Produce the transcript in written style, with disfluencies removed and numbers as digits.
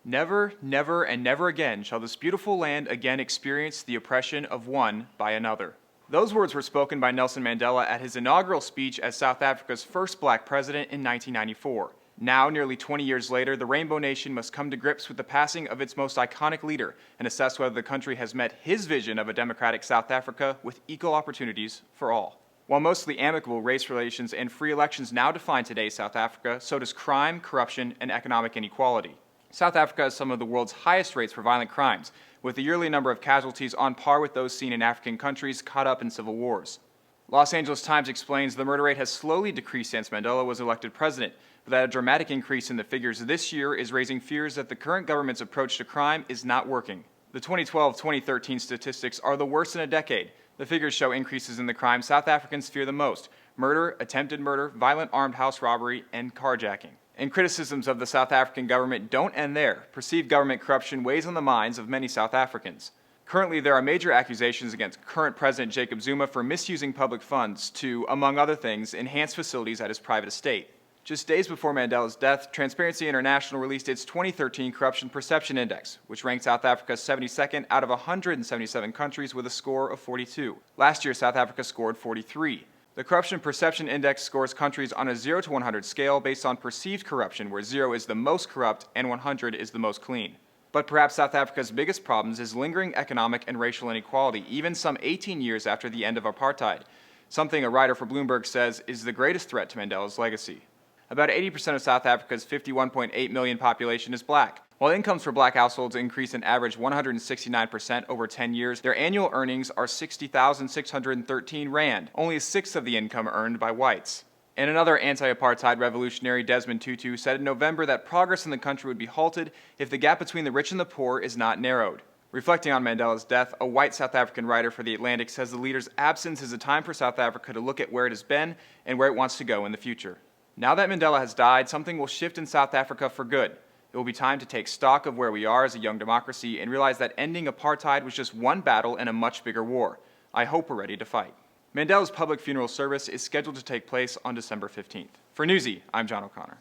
Never, never, and never again shall this beautiful land again experience the oppression of one by another. Those words were spoken by Nelson Mandela at his inaugural speech as South Africa's first black president in 1994. Now, nearly 20 years later, the Rainbow Nation must come to grips with the passing of its most iconic leader and assess whether the country has met his vision of a democratic South Africa with equal opportunities for all. While mostly amicable race relations and free elections now define today's South Africa, so does crime, corruption, and economic inequality. South Africa has some of the world's highest rates for violent crimes, with the yearly number of casualties on par with those seen in African countries caught up in civil wars. Los Angeles Times explains the murder rate has slowly decreased since Mandela was elected president, but that a dramatic increase in the figures this year is raising fears that the current government's approach to crime is not working. The 2012-2013 statistics are the worst in a decade. The figures show increases in the crimes South Africans fear the most: murder, attempted murder, violent armed house robbery, and carjacking. And criticisms of the South African government don't end there. Perceived government corruption weighs on the minds of many South Africans. Currently, there are major accusations against current President Jacob Zuma for misusing public funds to, among other things, enhance facilities at his private estate. Just days before Mandela's death, Transparency International released its 2013 Corruption Perception Index, which ranked South Africa 72nd out of 177 countries with a score of 42. Last year, South Africa scored 43. The Corruption Perception Index scores countries on a 0 to 100 scale based on perceived corruption, where 0 is the most corrupt and 100 is the most clean. But perhaps South Africa's biggest problems is lingering economic and racial inequality, even some 18 years after the end of apartheid, something a writer for Bloomberg says is the greatest threat to Mandela's legacy. About 80% of South Africa's 51.8 million population is black. While incomes for black households increase an average 169% over 10 years, their annual earnings are 60,613 rand, only a sixth of the income earned by whites. And another anti-apartheid revolutionary, Desmond Tutu, said in November that progress in the country would be halted if the gap between the rich and the poor is not narrowed. Reflecting on Mandela's death, a white South African writer for The Atlantic says the leader's absence is a time for South Africa to look at where it has been and where it wants to go in the future. Now that Mandela has died, something will shift in South Africa for good. It will be time to take stock of where we are as a young democracy and realize that ending apartheid was just one battle in a much bigger war. I hope we're ready to fight. Mandela's public funeral service is scheduled to take place on December 15th. For Newsy, I'm John O'Connor.